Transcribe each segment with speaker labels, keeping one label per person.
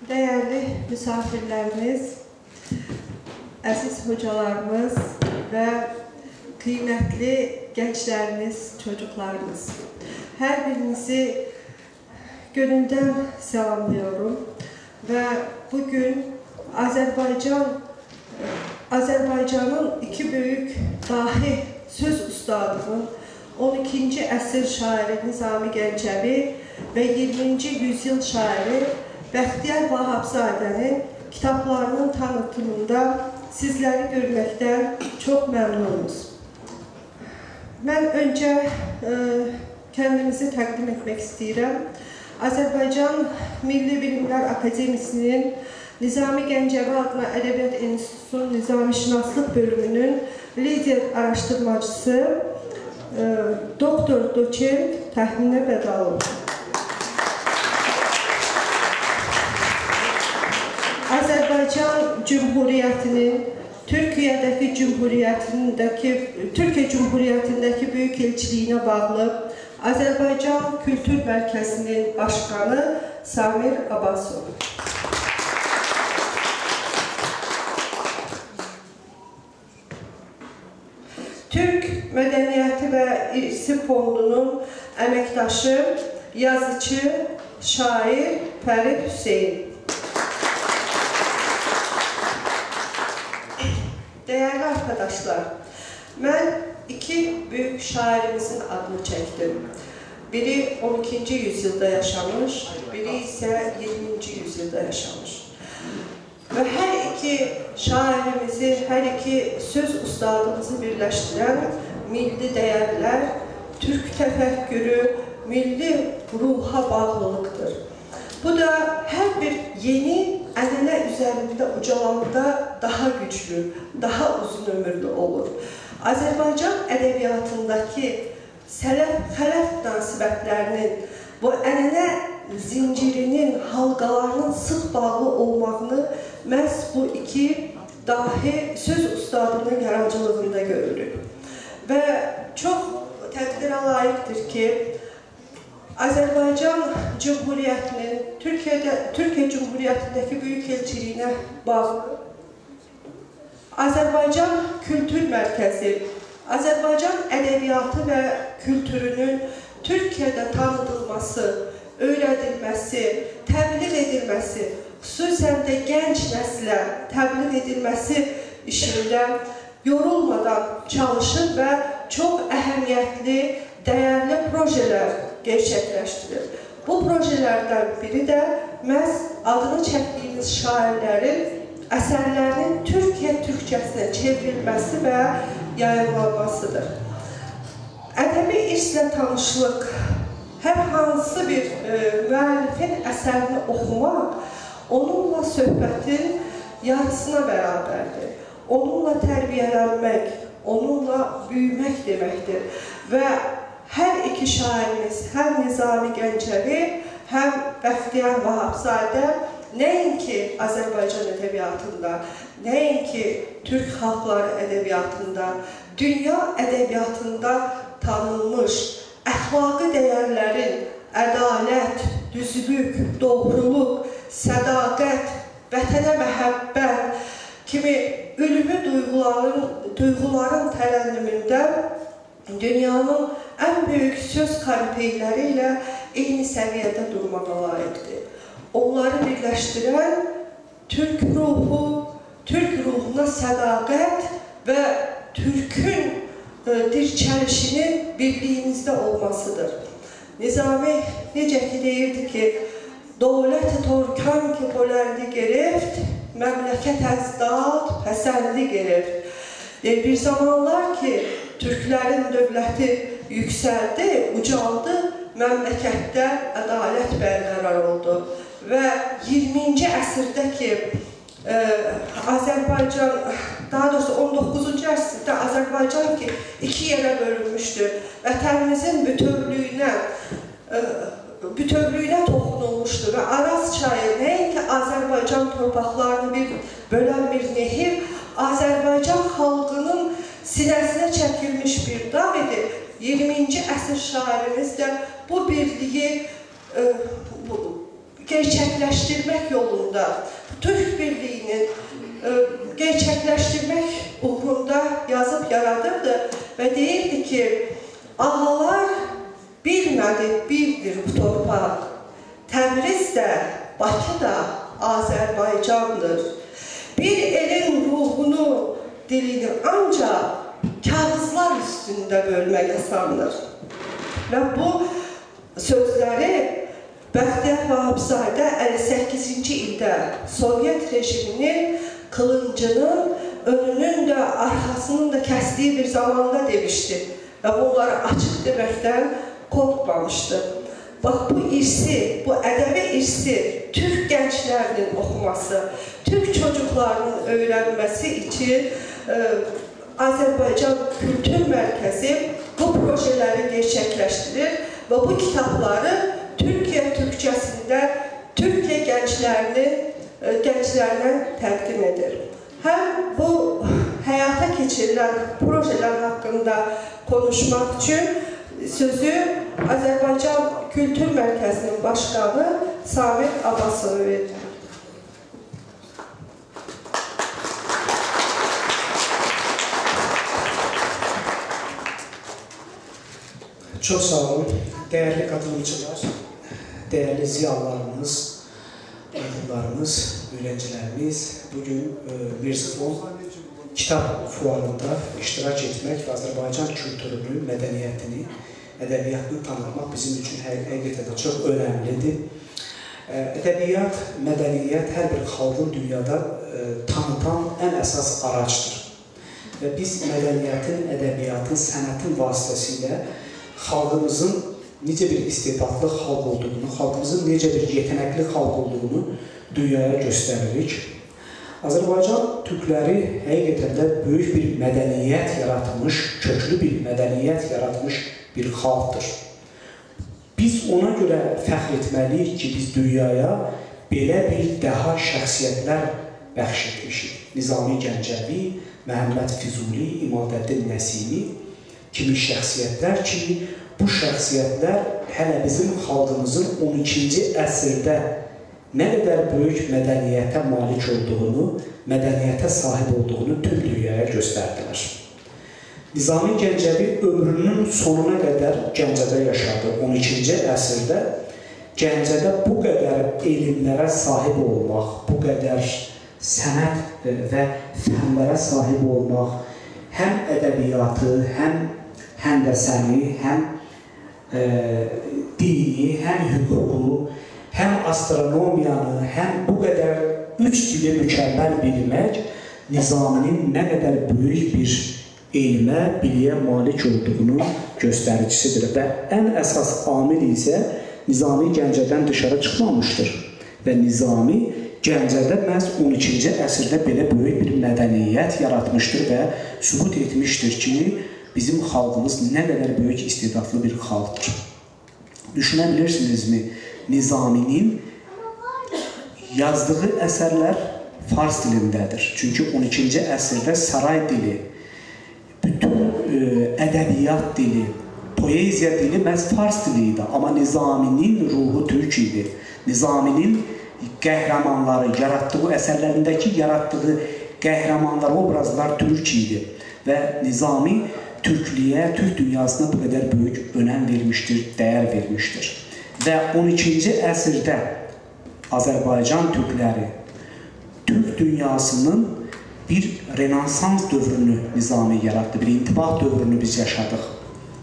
Speaker 1: Değerli misafirlerimiz, aziz hocalarımız ve kıymetli gençlerimiz, çocuklarımız. Her birinizi gönülden selamlıyorum ve bugün Azerbaycan'ın iki büyük dahi söz ustadının 12. əsr şairi Nizami Gəncəvi ve 20. yüzyıl şairi Bəxtiyar Vahabzadənin kitaplarının tanıtımında sizleri görmekten çok memnunuz. Ben önce kendimizi təqdim etmek istəyirəm. Azərbaycan Milli Bilimler Akademisinin Nizami Gəncəvi adına Ədəbiyyat Enstitüsü'nün Nizamişünaslıq bölümünün lider araştırmacısı Doktor Doçent Təxminə Bədalov. Azərbaycan Cumhuriyeti'nin Türkiye Cumhuriyeti'ndeki büyük elçiliğine bağlı Azerbaycan Kültür Merkezi'nin başkanı Samir Abbasov. Türk Medeniyeti ve İrsi Fondu'nun emektaşı, yazıcı, şair Fərid Hüseyin. Değerli arkadaşlar, ben iki büyük şairimizin adını çektim. Biri 12. yüzyılda yaşamış, biri ise 20. yüzyılda yaşamış. Ve her iki şairimizi, her iki söz ustadımızı birleştiren milli değerler, Türk tefekkürü, milli ruha bağlılıktır. Bu da her bir yeni ənənə üzerinde ucalanda daha güçlü, daha uzun ömürlü olur. Azerbaycan edebiyatındaki selef-xələf münasibətlərinin, bu ənənə zincirinin, halqalarının sıx bağlı olmağını məhz bu iki dahi söz ustadının yarancılığında görürük. Ve çok təqdirə layiqdir ki, Azerbaycan Cumhuriyeti'nin Türkiye Cumhuriyeti'ndeki büyükelçiliğine bağlı Azerbaycan Kültür Merkezi, Azerbaycan edebiyatı ve kültürünün Türkiye'de tanıtılması, öğretilmesi, təbliğ edilmesi, xüsusən də gənc nəslə təbliğ edilmesi işində yorulmadan çalışır ve çok əhəmiyyətli, değerli projeler gerçekleştirir. Bu projelerden biri de məhz adını çəkdiyimiz şairlerin əsərlərinin Türkiye Türkçesine çevrilmesi ve yayınlanmasıdır. Ədəbi irslə tanışlıq, hər hansı bir müəllifin əsərini oxumaq, onunla söhbətin yarısına bərabərdir. Onunla tərbiyələnmək, onunla büyümək deməkdir. Və hər iki şairimiz, həm Nizami Gəncəvi, həm Bəxtiyar Vahabzadə nəinki Azərbaycan ədəbiyyatında, nəinki Türk xalqları ədəbiyyatında, dünya ədəbiyyatında tanınmış əxlaqi dəyərlərin ədalət, düzlük, doğruluq, sədaqət, vətənə məhəbbət kimi ülvi duyğuların tərənnümündə dünyanın en büyük söz kalibreleriyle eyni seviyede durmağa layıqdır. Onları birleştiren Türk ruhu, Türk ruhuna sədaqət ve Türk'ün dirçəlişinin birliğimizde olmasıdır. Nizami necə ki deyirdi ki, dövlət-i torkan ki boləndi gerift, məmləkət əzdad pəsəndi gerift. Bir zamanlar ki, Türklerin dövləti yükseldi, ucaldı, məmləkətdə ədalət bərqərar oldu. Və 20-ci əsrdəki Azərbaycan, daha doğrusu 19-cu əsrdə Azərbaycan ki, iki yerə bölünmüşdür. Vətənimizin bütövlüyünə toxunulmuşdur və Araz çayı nəinki Azərbaycan torpaqlarını bölən bir nehir, Azərbaycan xalqının sinəsinə çəkilmiş bir dağ idi. 20-ci əsr şairimiz də bu birliyi gerçəkləşdirmək yolunda, Türk birliyinin gerçəkləşdirmək uğrunda yazıb yaradırdı və deyirdi ki, ağalar bilmədi, bildir bu torpaq, Təbriz də, Bakı da Azərbaycandır. Bir elin ruhunu, dilini ancaq kağızlar üstündə bölmək asandır. Və bu sözləri Bəxtiyar Vahabzadə 58-ci ildə Sovyet rejiminin kılıncının önünün də, arxasının da kəsdiyi bir zamanda demişdi. Və bunları açıq deməkdən qorxmamışdı. Bax, bu irsi, bu ədəbi irsi Türk gənclərinin oxuması, Türk çocuklarının öyrənməsi üçün Azərbaycan Kültür Mərkəzi bu projeləri gerçəkləşdirir və bu kitabları Türkiyə Türkçəsində Türkiyə gənclərinə təqdim edir. Həm bu həyata keçirilən projelər haqqında konuşmaq üçün sözü Azərbaycan Kültür Mərkəzinin başqanı Samir Abbasova verir.
Speaker 2: Çox sağ olun, dəyərli qatılımcılar, dəyərli ziyalılarımız, öğrencilərimiz, öğrencilərimiz bugün Mirzifon kitab fuarında iştirak etmək və Azərbaycan kültürünü, mədəniyyətini, ədəbiyyatını tanımaq bizim üçün həqiqətən çox önəmlidir. Ədəbiyyat, mədəniyyət hər bir xalqın dünyada tanıtan ən əsas aracdır. Və biz mədəniyyətin, ədəbiyyatın, sənətin vasitəsilə xalqımızın necə bir istedadlı xalq olduğunu, xalqımızın necə bir yetenəkli xalq olduğunu dünyaya göstəririk. Azərbaycan türkləri həqiqətən də böyük bir mədəniyyət yaratmış, köklü bir mədəniyyət yaratmış bir xalqdır. Biz ona görə fəxr etməliyik ki, biz dünyaya belə bir daha şəxsiyyətlər bəxş etmişik. Nizami Gəncəvi, Məhəmməd Füzuli, İmadəddin Nəsimi kimi şəxsiyyətlər ki, bu şəxsiyyətlər hələ bizim xalqımızın 12-ci əsrdə nə qədər böyük mədəniyyətə malik olduğunu, mədəniyyətə sahib olduğunu tüm dünyaya göstərdilər. Nizami Gəncəvi ömrünün sonuna qədər Gəncədə yaşadı. 12-ci əsrdə Gəncədə bu qədər elmlərə sahib olmaq, bu qədər sənət və fənlərə sahib olmaq, həm ədəbiyyatı, həm həndəsəni, həm dini, həm hüququ, həm astronomiyanı, həm bu qədər üç dili mükəmməl bilmək Nizaminin nə qədər böyük bir elmə, biliyə malik olduğunu göstəricisidir. Və ən əsas amil isə Nizami Gəncədən dışarı çıxmamışdır. Və Nizami Gəncədə məhz 12-ci əsrdə belə böyük bir mədəniyyət yaratmışdır və sübut etmişdir ki, bizim xalqımız nə qədər böyük istedadlı bir xalqdır. Düşünə bilirsinizmi, Nizaminin yazdığı əsərlər fars dilindədir. Çünki 12-ci əsrdə saray dili, bütün ədəbiyyat dili, poeziya dili məhz fars dili idi. Amma Nizaminin ruhu türk idi. Nizaminin qəhrəmanları, yaratdığı əsərlərindəki yaratdığı qəhrəmanlar, obrazlar türk idi. Və Nizami Türklüyə, Türk dünyasına bu qədər böyük önəm vermişdir, dəyər vermişdir. Və 12-ci əsrdə Azərbaycan türkləri Türk dünyasının bir renansans dövrünü Nizami yarattı, bir intibah dövrünü biz yaşadıq.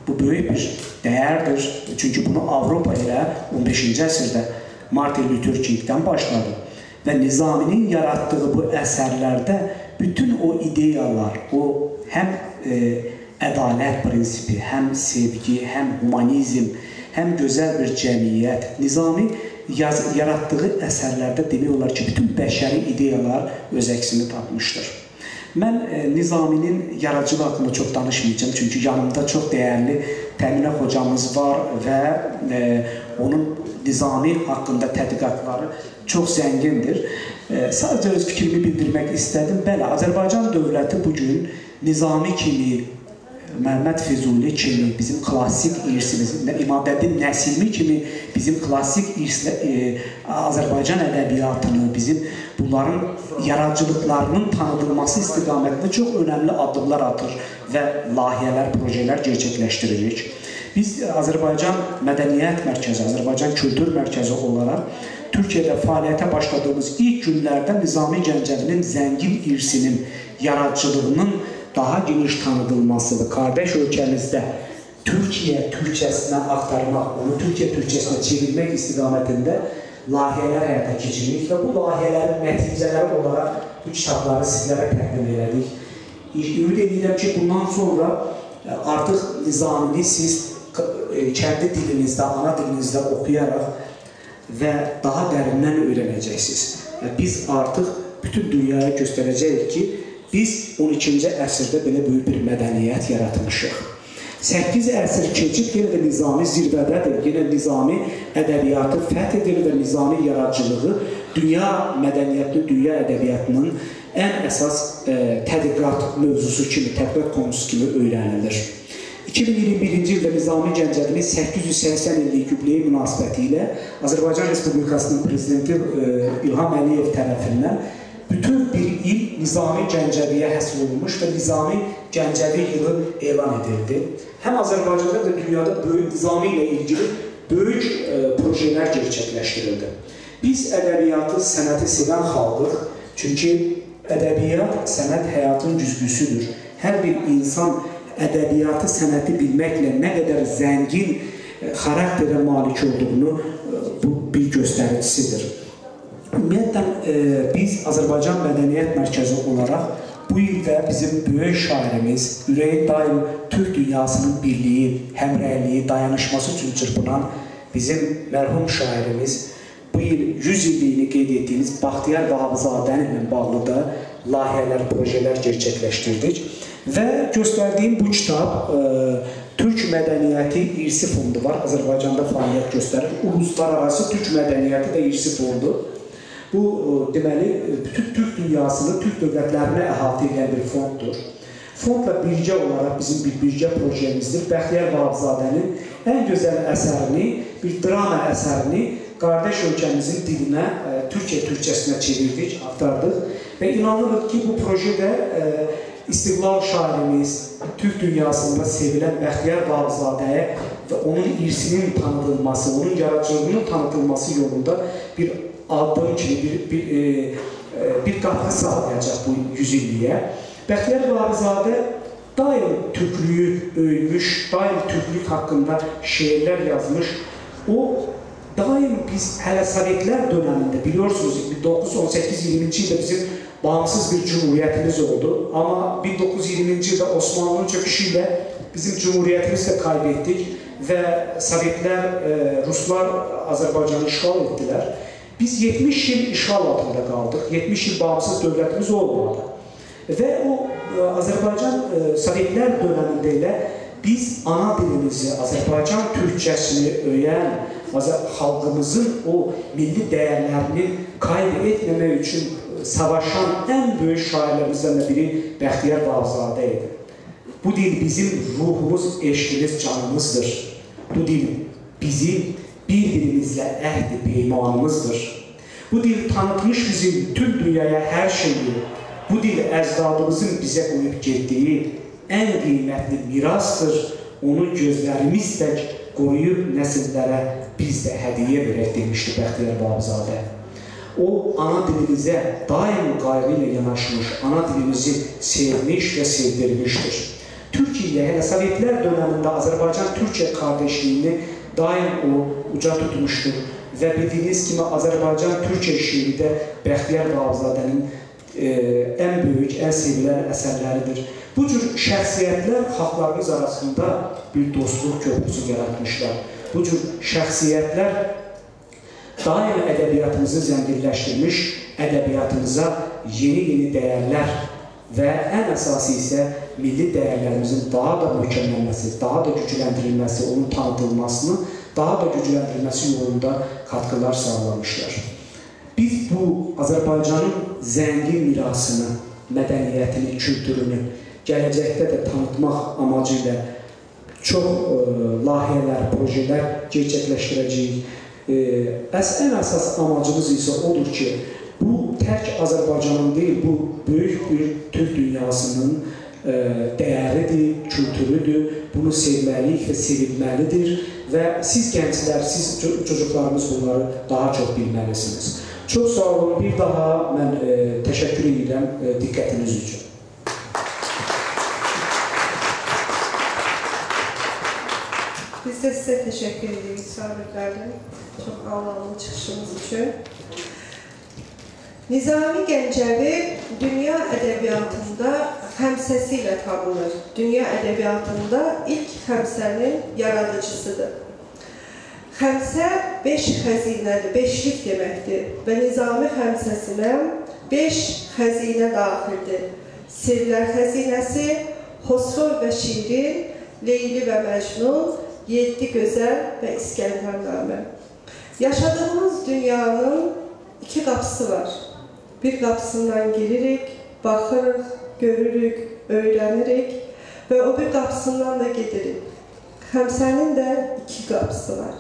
Speaker 2: Bu böyük bir dəyərdir. Çünki bunu Avropa ilə 15-ci əsrdə Martin Luther King'dən başladı. Və Nizaminin yaratdığı bu əsərlərdə bütün o ideyalar, o həm ədalət prinsipi, həm sevgi, həm humanizm, həm gözəl bir cəmiyyət. Nizami yaratdığı əsərlərdə demək olar ki, bütün bəşəri ideyalar öz əksini tapmışdır. Mən Nizaminin yaradıcılığı haqqında çox danışmayacağım, çünki yanımda çox dəyərli Təminə hocamız var və onun Nizami haqqında tədqiqatları çox zəngindir. Sadəcə öz fikrimi bildirmək istədim. Bəli, Azərbaycan dövləti bugün Nizami kimi Məhəmməd Füzuli kimi bizim klassik irsimiz, İmadəddin Nəsimi kimi bizim klassik Azərbaycan ədəbiyyatını, bizim bunların yaradıcılıqlarının tanıdılması istiqamətində çox önəmli addımlar atır və layihələr, projelər gerçəkləşdiririk. Biz Azərbaycan Mədəniyyət Mərkəzi, Azərbaycan Kültür Mərkəzi olaraq Türkiyədə fəaliyyətə başladığımız ilk günlərdə Nizami Gəncəvinin zəngin irsinin, yaradıcılığının daha geniş tanıdılması və qardaş ölkəmizdə Türkiyə türkçəsinə axtarmaq, onu Türkiyə türkçəsinə çevirmək istiqamətində layihələr həyata keçiririk və bu layihələrin nəticələri olaraq bu kitabları sizlərə təqdim elədik. Ümid edirəm ki, bundan sonra artıq Nizamini siz kəndi dilinizdə, ana dilinizdə oxuyaraq və daha dərindən öyrənəcəksiniz. Biz artıq bütün dünyaya göstərəcəyik ki, biz 12-ci əsrdə belə böyük bir mədəniyyət yaratmışıq. 8 əsr keçib, yenə də Nizami zirvədədir, yenə Nizami ədəbiyyatı fəth edir və Nizami yaradıcılığı dünya mədəniyyətinin, dünya ədəbiyyatının ən əsas tədqiqat mövzusu kimi, tədqiqat konusu kimi öyrənilir. 2021-ci ildə Nizami Gəncəvinin 880 illik yubileyi münasibəti ilə Azərbaycan Respublikasının Prezidenti İlham Əliyev tərəfindən bütün bir il Nizami Gəncəviyə həsr olunmuş və Nizami Gəncəvi yılı elan edildi. Həm Azərbaycanda və dünyada böyük Nizami ilə ilgili böyük projelər gerçəkləşdirildi. Biz ədəbiyyatı, sənəti sevən xalqıq, çünki ədəbiyyat, sənət həyatın güzgüsüdür. Hər bir insan ədəbiyyatı, sənəti bilməklə nə qədər zəngin xarakterə malik olduğunu bu bir göstəricisidir. Ümumiyyətlə, biz Azərbaycan Mədəniyyət Mərkəzi olaraq bu ildə bizim böyük şairimiz, ürəyi daim Türk dünyasının birliyi, həmrəyliyi, dayanışması üçün çırpınan bizim mərhum şairimiz bu il 100 illiyini qeyd etdiyimiz Baxtiyar Vahabzadə ilə bağlı da layihələr, projelər gerçəkləşdirdik. Və göstərdiyim bu kitab Türk Mədəniyyəti İrsi Fondu var. Azərbaycanda fəaliyyət göstərir. Uluslararası Türk Mədəniyyəti və İrsi Fondu. Bu, deməli, bütün Türk dünyasını, Türk dövlətlərini əhatə edən bir fonddur. Fondla birgə olaraq bizim bir birgə projemizdir. Bəxtiyar Vahabzadənin ən gözəl əsərini, bir drama əsərini qardaş ölkəmizin dilinə, Türkiyə türkçəsinə çevirdik, aktardıq. Və inanırıq ki, bu projede İstiqlal şairimiz, Türk dünyasında sevilən Bəxtiyar Vahabzadəyə və onun irsinin tanıdılması, onun yaradıcılığının tanıdılması yolunda bir addım kimi bir qapı sağlayacaq bu 100 illiyə. Bəxtiyar Vahabzadə daim Türklüyü öyülmüş, daim Türklük haqqında şeirlər yazmış. O, daim biz hələ Sovetlər dönəmində, biliyorsunuz, 1918-20-ci ildə bizim bağımsız bir cumhuriyyətimiz oldu. Amma 1920-ci ildə Osmanlı'nın çöküşü ilə bizim cumhuriyyətimizi də kaybettik və Sovetlər, Ruslar Azərbaycanı işğal etdilər. Biz 70 yıl işğal altında qaldıq, 70 yıl bağımsız dövlətimiz olmadı. Və o Azərbaycan Sovetlər dönəmində ilə biz ana dilimizi, Azərbaycan türkçəsini öyən, xalqımızın o milli dəyərlərini kayb etməmək üçün savaşan ən böyük şairlərimizdən biri Bəxtiyar Vahabzadə idi. Bu dil bizim ruhumuz, eşqimiz, canımızdır. Bu dil bizim bir-birimizlə əhd-i peymanımızdır. Bu dil tanıtmış bizim tüm dünyaya hər şeyi. Bu dil əcdadımızın bizə qoyub getdiyi ən qiymətli mirasdır. Onu gözlərimiz tək qoruyub nəsillərə biz də hədiyyə verək demişdi Bəxtiyar Vahabzadə. O, ana dilimizə daim qayğı ilə yanaşmış, ana dilimizi sevmiş və sevdirmişdir. Türkiyə, hələ Sovetlər dönəmində Azərbaycan-Türkiyə qardeşliyini daim o uca tutmuşdur və bildiyiniz kimi Azərbaycan-Türkiyə şeiridə Bəxtiyar Vahabzadənin ən böyük, ən sevilən əsərləridir. Bu cür şəxsiyyətlər xalqlarımız arasında bir dostluq köprüsü yaratmışlar. Bu cür şəxsiyyətlər daim ədəbiyyatımızı zənginləşdirmiş, ədəbiyyatımıza yeni dəyərlər və ən əsası isə milli dəyərlərimizin daha da mükəmməlməsi, daha da gücləndirilməsi, onun tanıdılmasını, daha da gücləndirilməsi yolunda katkılar sağlamışlar. Biz bu Azərbaycanın zəngin mirasını, mədəniyyətini, kültürünü gələcəkdə də tanıtmaq amacı ilə çox layihələr, projelər gerçəkləşdirəcəyik. Ən əsas amacımız isə odur ki, bu tək Azərbaycanın deyil, bu böyük bir Türk dünyasının dəyəridir, kültürüdür. Bunu sevməliyik və sevilməlidir və siz gənclər, siz çocuklarımız bunları daha çox bilməlisiniz. Çox sağ olun. Bir daha mən təşəkkür edirəm diqqətiniz üçün.
Speaker 1: Biz de size teşekkür ediyoruz Sabitler'den. Çok anlamlı çıkışınız için. Nizami Gəncəvi dünya ədəbiyyatında həmsəsiyle tanınır. Dünya ədəbiyyatında ilk həmsənin yaradıcısıdır. Həmsə 5 xəzinədir, 5'lik deməkdir və Nizami həmsəsinə 5 xəzinə daxildir. Sirlər xəzinəsi, Xosrov və Şirin, Leyli və Məcnun, 7 Gözəl və İskəndərnamə. Yaşadığımız dünyanın 2 qapısı var. Bir qapısından gelirik, baxırıq, görürük, öyrənirik və o bir qapısından da gedirik. Həmsənin də 2 qapısı var.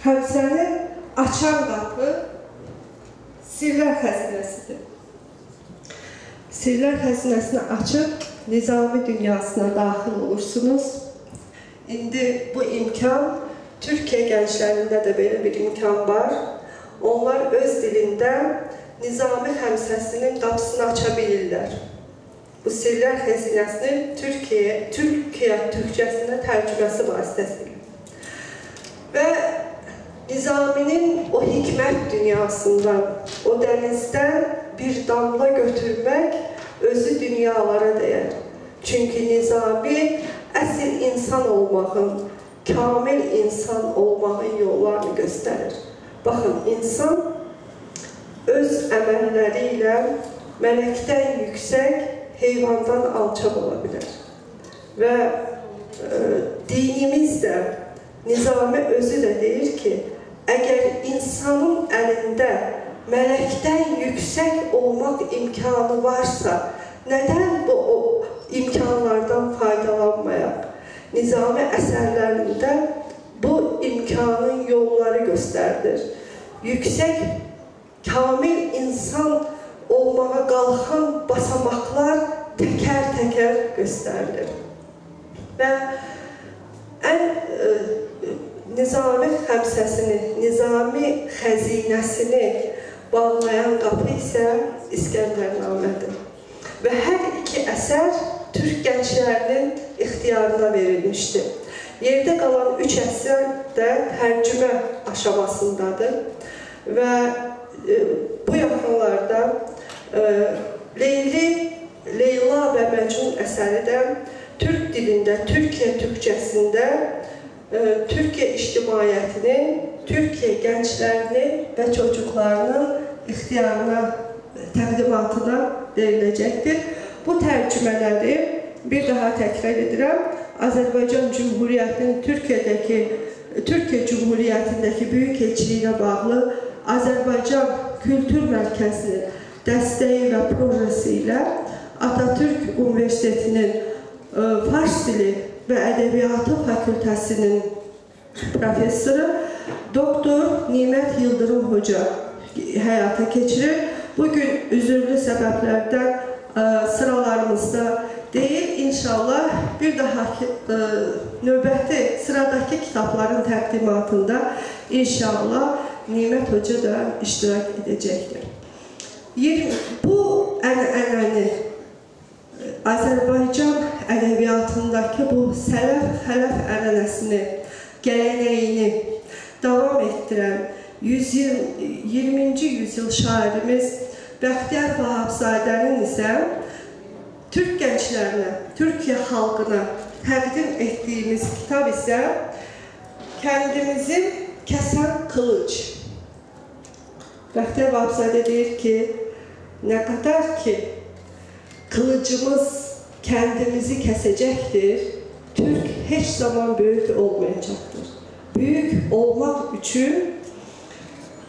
Speaker 1: Həmsəni açan qapı Sirlər xəzinəsidir. Sirlər xəzinəsini açıb Nizami dünyasına daxil olursunuz. İndi bu imkan Türkiyə gənclərində də belə bir imkan var. Onlar öz dilində Nizami həmsəsinin qapısını aça bilirlər. Bu Sirlər xəzinəsinin Türkçəsinə tərcüməsi vasitəsilə. Və Nizaminin o hikmət dünyasından, o dənizdən bir damla götürmək özü dünyalara dəyər. Çünki Nizami əsl insan olmağın, kamil insan olmağın yollarını göstərir. Baxın, insan öz əməlləri ilə mələkdən yüksək, heyvandan alçaq ola bilər. Və dinimiz də, Nizami özü də deyir ki, əgər insanın əlində mələkdən yüksək olmaq imkanı varsa, nədən bu imkanlardan faydalanmayaq? Nizami əsərlərində bu imkanın yolları göstərilir. Yüksək, kamil insan olmağa qalxan basamaqlar təkər-təkər göstərilir. Və ən Nizami həmsəsini, Nizami xəzinəsini bağlayan qapı isə İskəndərnamədir. Və hər 2 əsər Türk gənclərinin ixtiyarına verilmişdir. Yerdə qalan 3 əsər də tərcümə aşamasındadır. Və bu yaxınlarda Leyla və Məcnun əsəri də Türk dilində, Türkiyə türkçəsində Türkiyə ictimaiyyətinin, Türkiyə gənclərinin və çocuklarının ixtiyarına, təqdimatına veriləcəkdir. Bu tərcümələri bir daha təkrar edirəm. Azərbaycan Cümhuriyyətinin Türkiyə Cümhuriyyətindəki böyük elçiliyinə bağlı Azərbaycan Kültür Mərkəzinin dəstəyi və projesi ilə Atatürk Universitetinin Fars dili və Ədəbiyyatı Fakültəsinin professoru Doktor Nimət Yıldırım Hoca həyata keçirir. Bugün üzürlü səbəblərdən sıralarımızda deyil, inşallah bir daha növbəti sıradakı kitabların təqdimatında inşallah Nimət Hoca da iştirak edəcəkdir. Bu ənənəni Azərbaycan ədəbiyyatındakı bu sələf-xələf ənənəsini, gələnəyini davam etdirən 20-ci yüzyıl şairimiz Bəxtiyar Vahabzadənin isə Türk gənclərinə, Türkiyə xalqına təqdim etdiyimiz kitab isə Kəndimizi Kəsən Qılıc. Bəxtiyar Vahabzadə deyir ki, nə qədər ki kılıcımız kendimizi kesecektir, Türk heç zaman büyük olmayacaktır. Büyük olmak için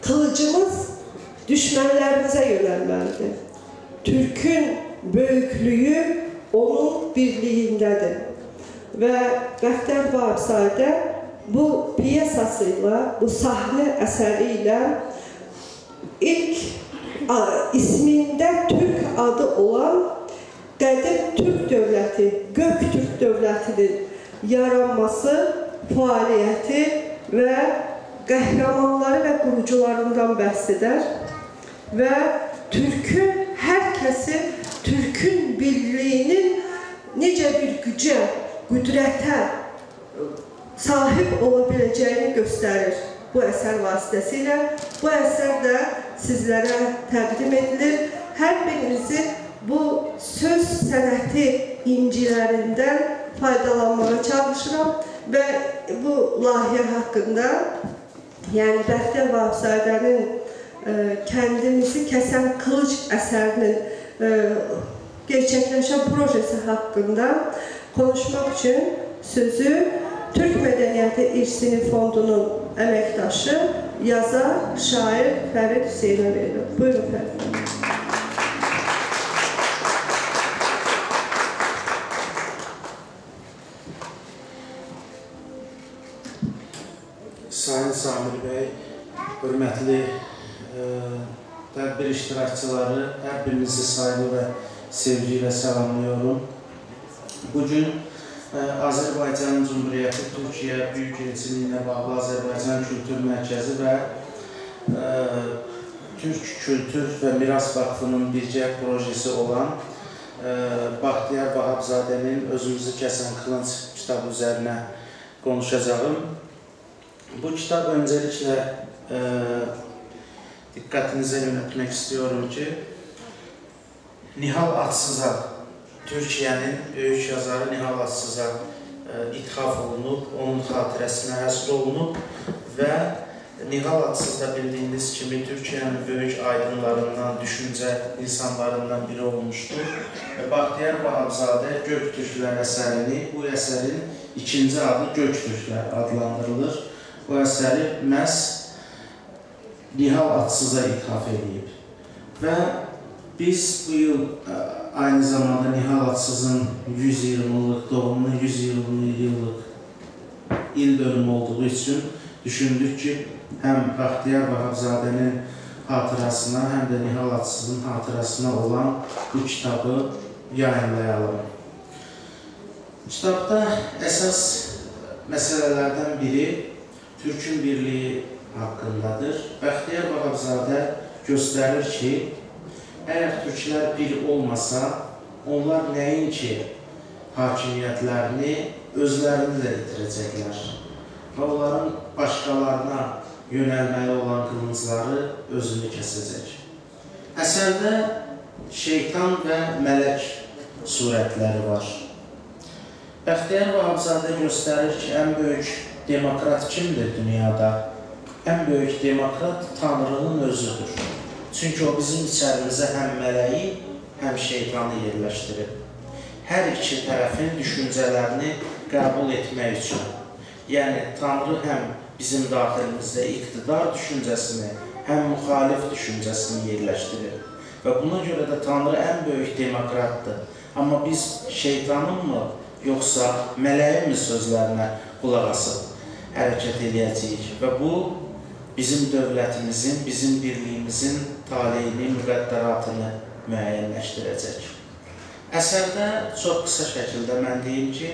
Speaker 1: kılıcımız düşmanlarımıza yönelmelidir. Türk'ün büyüklüğü onun birliyindədir. Və Bəxtiyar Vahabzadə bu piyesasıyla, bu sahne əsəri ilə ilk ismində Türk adı olan Qədim Türk dövləti, Göktürk dövlətinin yaranması, fəaliyyəti və qəhrəmanları və qurucularından bəhs edər və Türkün, hər kəsi Türkün birliyinin necə bir gücə, qüdrətə sahib ola biləcəyini göstərir bu əsər vasitəsilə. Bu əsər də sizlərə təqdim edilir. Hər birinizi bu söz sənəti incilərindən faydalanmağa çalışıram və bu layihə haqqında, yəni Bəxtiyar Vahabzadənin Kəndimizi Kəsən Qılıc əsərinin gerçəkləşən projesi haqqında konuşmaq üçün sözü Türk Mədəniyyəti İrsini Fondunun əməkdaşı, yazar, şair Fərid Hüseynə verir. Buyurun Fərid.
Speaker 3: Sayın Samir bəy, hörmətli tədbir iştirakçıları, hər birinizi sayılı və sevgi ilə salamlıyorum. Bugün Azərbaycan Cumhuriyyəti Türkiyə Böyük Elçiliyinə bağlı Azərbaycan Kültür Mərkəzi və Türk Kültür və Miras Vakfının birgə projesi olan Bəxtiyar Vahabzadənin Özümüzü Kəsən Qılınc kitabı üzərinə konuşacağım. Bu kitab öncelikle dikkatinize yönetmek istiyorum ki Nihal Atsız'a, Türkiye'nin büyük yazarı Nihal Atsız'a ithaf olunub, onun xatirəsinə həsr olunub və Nihal Atsız da bildiğiniz kimi Türkiye'nin büyük aydınlarından, düşünce insanlarından biri olmuştur. Bəxtiyar Vahabzadə Göktürklər əsərini, bu əsərin ikinci adı Göktürklər adlandırılır. Bu əsəri məhz Nihal Atsız'a ithaf edib. Və biz bu yıl aynı zamanda Nihal Atsız'ın 120'lık doğumunu, 120 yıllık il dönümü olduğu için düşündük ki hem Bəxtiyar Vahabzadənin hatırasına hem de Nihal Atsız'ın hatırasına olan bu kitabı yayınlayalım. Kitabda esas meselelerden biri Türkün birliği hakkındadır. Bəxtiyar Vahabzadə göstərir ki, eğer Türklər bir olmasa, onlar nəinki hakimiyyətlərini, özlərini də itirəcəklər və onların başqalarına yönəlməli olan qılıncları özünü kəsəcək. Əsərdə şeytan və mələk surətləri var. Bəxtiyar Vahabzadə göstərir ki, ən böyük demokrat kimdir dünyada? En büyük demokrat Tanrının özüdür. Çünkü o bizim içərimizə həm mələyi, həm şeytanı yerləşdirib. Hər iki tərəfin düşüncələrini qəbul etmək üçün. Yəni, Tanrı həm bizim daxilimizdə iqtidar düşüncəsini, həm müxalif düşüncəsini yerləşdirir. Və buna görə də Tanrı ən böyük demokratdır. Amma biz şeytanın mı, yoxsa mələyin mi sözlərinə qulaq asıb hərəkət edəcəyik və bu bizim dövlətimizin, bizim birliyimizin taleyini, müqəddəratını müəyyənləşdirəcək. Əsərdə çox qısa şəkildə mən deyim ki,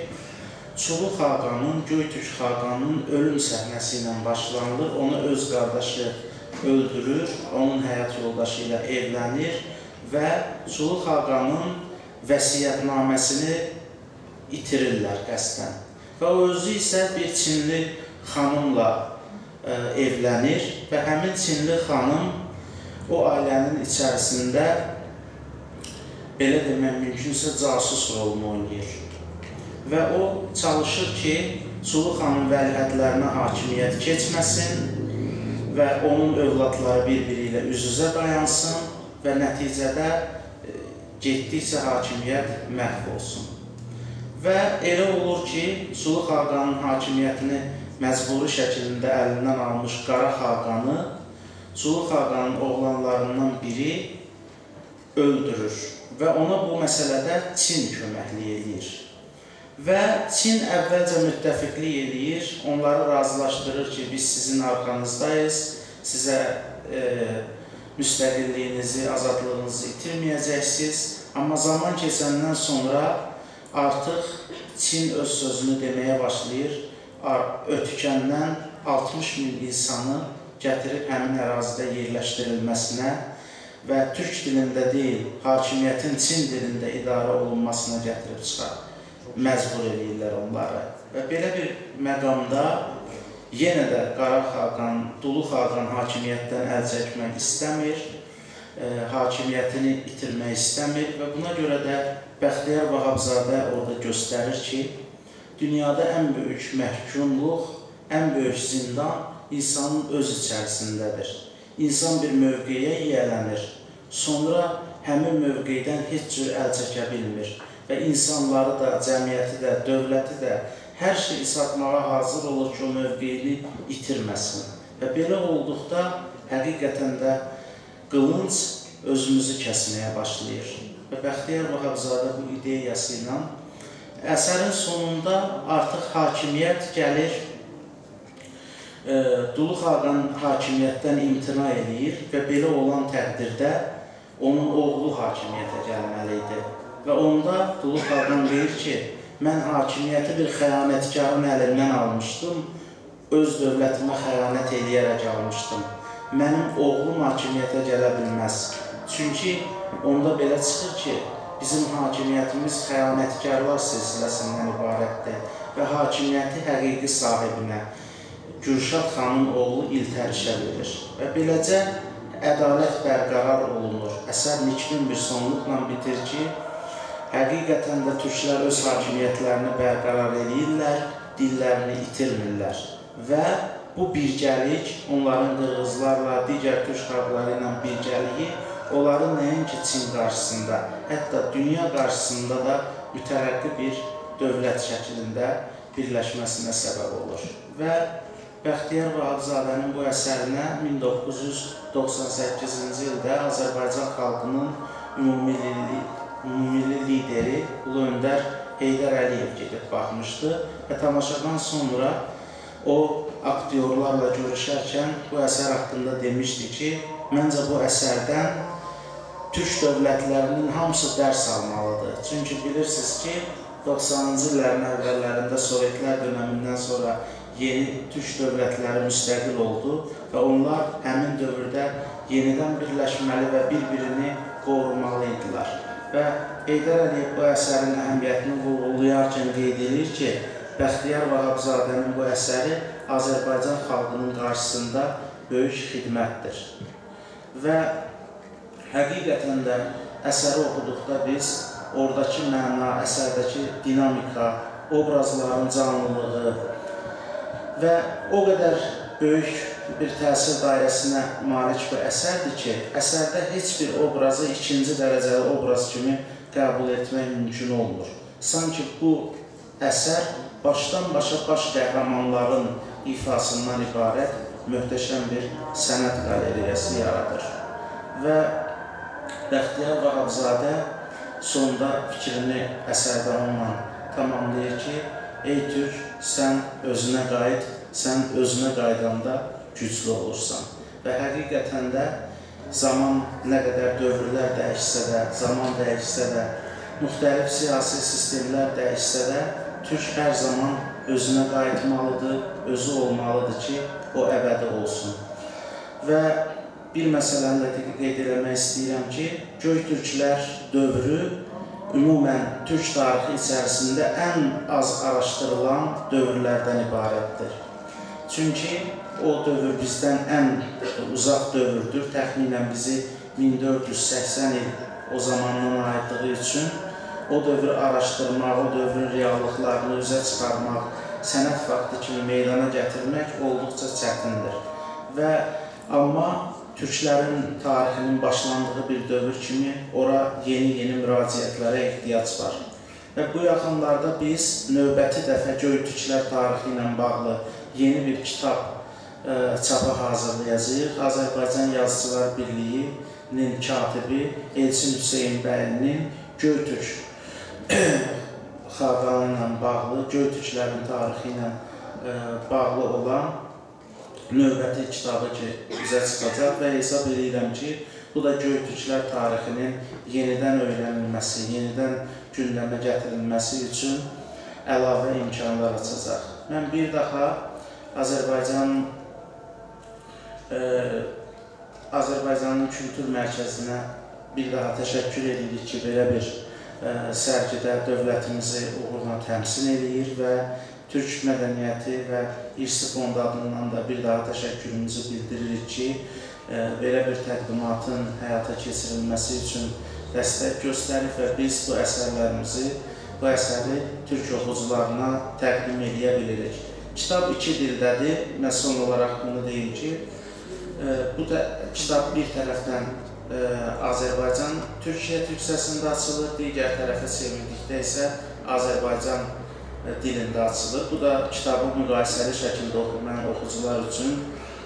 Speaker 3: Çulu Xaqanın, Göytürk Xaqanın ölüm səhnəsi ilə başlanılır, onu öz qardaşı öldürür, onun həyat yoldaşı ilə evlənir və Çulu Xaqanın vəsiyyətnaməsini itirirlər qəsdən. Və o özü isə bir Çinli xanımla evlənir və həmin Çinli xanım o ailənin içərisində belə demək mümkünsə casus rolunu oynayır. Və o çalışır ki, Çulu xanın vəliəhədlərinə hakimiyyət keçməsin və onun övladları bir-biri ilə üz-üzə dayansın və nəticədə getdikcə hakimiyyət məhv olsun. Və elə olur ki, Çulu Xaqanın hakimiyyətini məcburi şəkildə əlindən almış Qara Xaqanı Çulu Xaqanın oğlanlarından biri öldürür. və ona bu məsələdə Çin köməklik edir. Və Çin əvvəlcə müttəfiqlik edir, onları razılaşdırır ki, biz sizin arxanızdayız, sizə müstəqilliyinizi, azadlığınızı itirməyəcəksiniz. Amma zaman keçəndən sonra artıq Çin öz sözünü deməyə başlayır, ötkəndən 60 min insanı gətirib həmin ərazidə yerləşdirilməsinə və türk dilində deyil, hakimiyyətin Çin dilində idarə olunmasına gətirib çıxar, məcbur edirlər onları. Və belə bir məqamda yenə də Qara xaqan, Dulu xaqan hakimiyyətdən əl çəkmək istəmir, hakimiyyətini itirmək istəmir və buna görə də Bəxtiyar Vahabzadə orada göstərir ki, dünyada ən böyük məhkumluq, ən böyük zindan insanın öz içərisindədir. İnsan bir mövqeyə yiyələnir, sonra həmin mövqeydən heç cür əl çəkə bilmir və insanları da, cəmiyyəti də, dövləti də hər şeyi satmağa hazır olur ki, o mövqeyini itirməsin. Və belə olduqda həqiqətən də qılınc özümüzü kəsməyə başlayır. Və Bəxtiyar Vahabzadə bu ideyası ilə əsərin sonunda artıq hakimiyyət gəlir, Dulu xaqan hakimiyyətdən imtina edir və belə olan təqdirdə onun oğlu hakimiyyətə gəlməli idi. Və onda Dulu xaqan deyir ki, mən hakimiyyəti bir xəyanətkarın əlindən almışdım, öz dövlətimə xəyanət eləyərək almışdım. Mənim oğlum hakimiyyətə gələ bilməz. Çünki onda belə çıxır ki, bizim hakimiyyətimiz xəyanətkarlar silsiləsindən ibarətdir və hakimiyyəti həqiqi sahibinə, Gürşad xanın oğlu İltərişə verir və beləcə ədalət bərqərar olunur. Əsər nikbin bir sonluqla bitir ki, həqiqətən də türklər öz hakimiyyətlərini bərqərar edirlər, dillərini itirmirlər və bu birgəlik, onların qırğızlarla, digər türk xalqları ilə birgəliyi, onların nəinki Çin qarşısında, hətta dünya qarşısında da mütərəqqi bir dövlət şəklində birləşməsinə səbəb olur. Və Bəxtiyar Vahabzadənin bu əsərinə 1998-ci ildə Azərbaycan xalqının ümumilli lideri Ulu Öndər Heydər Əliyev gedib baxmışdı və tamaşadan sonra o aktyorlarla görüşərkən bu əsər haqqında demişdi ki, məncə bu əsərdən türk dövlətlərinin hamısı dərs almalıdır. Çünki bilirsiniz ki, 90-cı illərin əvvəllərində Sovetlər dönəmindən sonra yeni türk dövlətləri müstəqil oldu və onlar həmin dövrdə yenidən birləşməli və bir-birini qorumalı idilər. Və Heydər Əliyev bu əsərin əhəmiyyətini vurğulayarkən qeyd edir ki, Bəxtiyar Vahabzadənin bu əsəri Azərbaycan xalqının qarşısında böyük xidmətdir. Və həqiqətən də əsəri oxuduqda biz oradakı məna, əsərdəki dinamika, obrazların canlılığı və o qədər böyük bir təsir dairəsinə malik bir əsərdir ki, əsərdə heç bir obrazı ikinci dərəcəli obraz kimi qəbul etmək mümkün olmur. Sanki bu əsər başdan başa baş qəhrəmanların ifasından ibarət möhtəşəm bir sənət qalereyası yaradır. Və Bəxtiyar Vahabzadə sonunda fikrini əsərdə onunla tamamlayır ki, ey Türk, sən özünə qayıt, sən özünə qaydanda güclü olursan. Və həqiqətən də zaman nə qədər dövrlər dəyişsə də, zaman dəyişsə də, müxtəlif siyasi sistemlər dəyişsə də, Türk hər zaman özünə qayıtmalıdır, özü olmalıdır ki, o əbədi olsun. Və bir məsələni də qeyd eləmək istəyirəm ki, Göytürklər dövrü ümumən türk tarixi içərisində ən az araşdırılan dövrlərdən ibarətdir. Çünki o dövr bizdən ən uzaq dövrdür, təxminən bizi 1480 il o zamandan aiddiyi üçün o dövrü araşdırmaq, o dövrün reallıqlarını üzə çıxarmaq, sənət faktı kimi meydana gətirmək olduqca çətindir. Və amma türklərin tarixinin başlandığı bir dövr kimi ora yeni müraciətlərə ehtiyac var. Və bu yaxınlarda biz növbəti dəfə Göytürklər tarixi ilə bağlı yeni bir kitab çapa hazırlayacağıq. Azərbaycan Yazıçılar Birliyinin katibi Elçin Hüseyin Bəylinin Göytürk xaqanı ilə bağlı, Göytürklərin tarixi ilə bağlı olan növbəti kitabı ki, bizə çıxacaq və hesab edirəm ki, bu da Göytürklər tarixinin yenidən öyrənilməsi, yenidən gündəmə gətirilməsi üçün əlavə imkanlar açacaq. Mən bir daha Azərbaycanın Kültür Mərkəzinə bir daha təşəkkür edirik ki, belə bir sərgidə dövlətimizi uğurla təmsil edir və Türk mədəniyyəti və İrsi Fondu adından da bir daha təşəkkürümüzü bildiririk ki, belə bir təqdimatın həyata keçirilməsi üçün dəstək göstərib və biz bu əsəri Türk oxucularına təqdim edə bilirik. Kitab 2 dildədir. Mən son olaraq bunu deyim ki, bu da kitab bir tərəfdən Azərbaycan Türkiyə türkçəsində açılır, digər tərəfə çevirdikdə isə Azərbaycan dilində açılır. Bu da kitabı müqayisəli şəkildə oxuyan oxucular üçün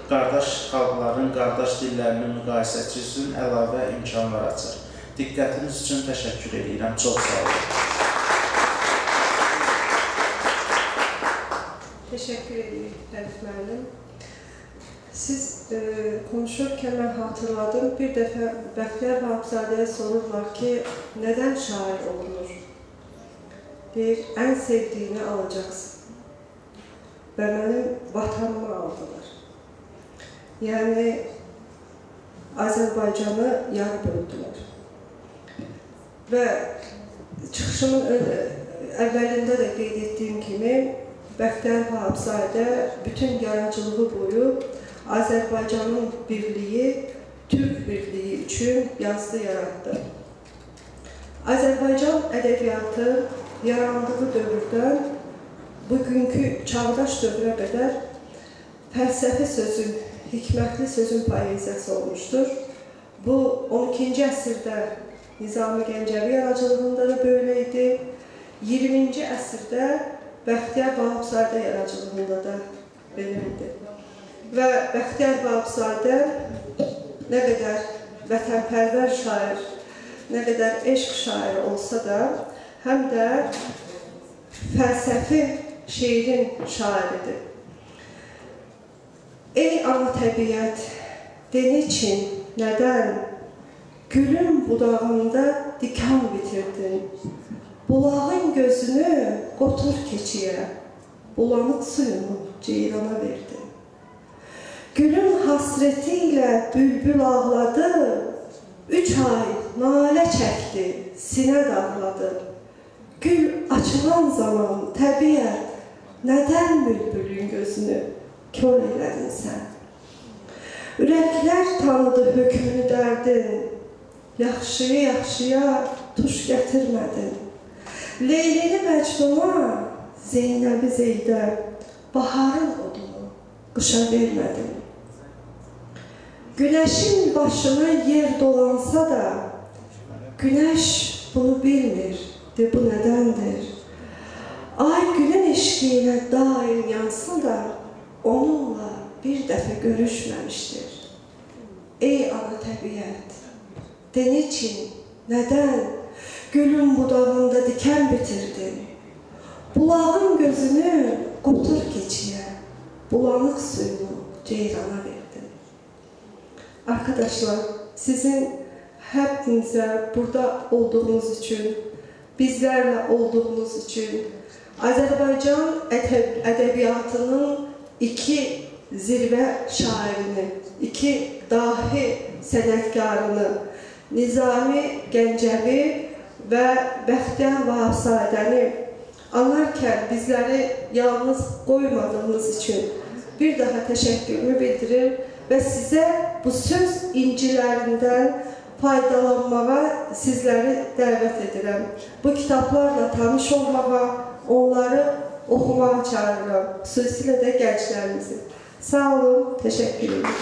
Speaker 3: qardaş xalqların, qardaş dillərinin müqayisəsi üçün əlavə imkanlar açır. Diqqətiniz üçün təşəkkür edirəm. Çox sağ olun.
Speaker 1: Teşekkür ederim Fərif müəllim. Siz konuşurken ben hatırladım. Bir defa Bəxtiyar Vahabzadəyə sorurlar ki, neden şair olunur? Deyir, en sevdiğini alacaksın. Ve benim vatanımı aldılar. Yani Azerbaycan'ı yar böldüler. Ve çıxışımın evvelinde de qeyd ettiğim kimi Bəxtiyar Vahabzadə bütün yaradıcılığı boyu Azərbaycanın birliyi, Türk birliyi üçün yazdı, yarattı. Azərbaycan ədəbiyyatı yarandığı dövrdən bugünkü çağdaş dövrə qədər fəlsəfi sözün, hikmətli sözün poeziyası olmuşdur. Bu 12-ci əsrdə Nizami Gəncəvi yaradıcılığında da böyleydi. 20-ci əsrdə Bəxtiyar Vahabzadə yaradıcılığında da belirdi. Və Bəxtiyar Vahabzadə nə qədər vətənpərvər şair, nə qədər eşq şairi olsa da, həm də fəlsəfi şeirin şairidir. Ey ana təbiət, de niçin, nədən, gülün budağında dikan bitirdin, bulağın gözünü qotur keçiyə, bulanıq suyunu ceyrana verdin. Gülün hasreti ilə bülbül ağladı, 3 ay nalə çəkdi, sinə dağladı. Gül açılan zaman təbiət, nədən bülbülün gözünü kör elədin sən? Ürəklər tanıdı hökmünü dərdin, yaxşıya tuş gətirmədin. Leylini Məcnuna, Zeynəbi Zeydə, baharın odunu qışa vermədin. Günəşin başına yer dolansa da, günəş bunu bilmir, de bu nədəndir? Ay günün eşqi ilə daim yansa da, onunla bir dəfə görüşməmişdir. Ey ana təbiət, de niçin, nədən, gülün budağında diken bitirdin? Bulağın gözünü qotur keçiyə, bulanıq suyunu ceyrana verdin. Arkadaşlar, sizin hepinize burada olduğunuz için, bizlerle olduğunuz için, Azərbaycan ədəbiyyatının 2 zirvə şairini, 2 dahi sənətkarını, Nizami Gəncəvi və Bəxtiyar Vahabzadəni anarkən bizləri yalnız qoymadığınız için bir daha təşəkkürümü bildirir və sizə bu söz incilərindən faydalanmağa sizləri dəvət edirəm. Bu kitablarla tanış olmağa, onları oxumağa çağırıram, xüsusilə də gənclərimizi. Sağ olun, təşəkkür ederim.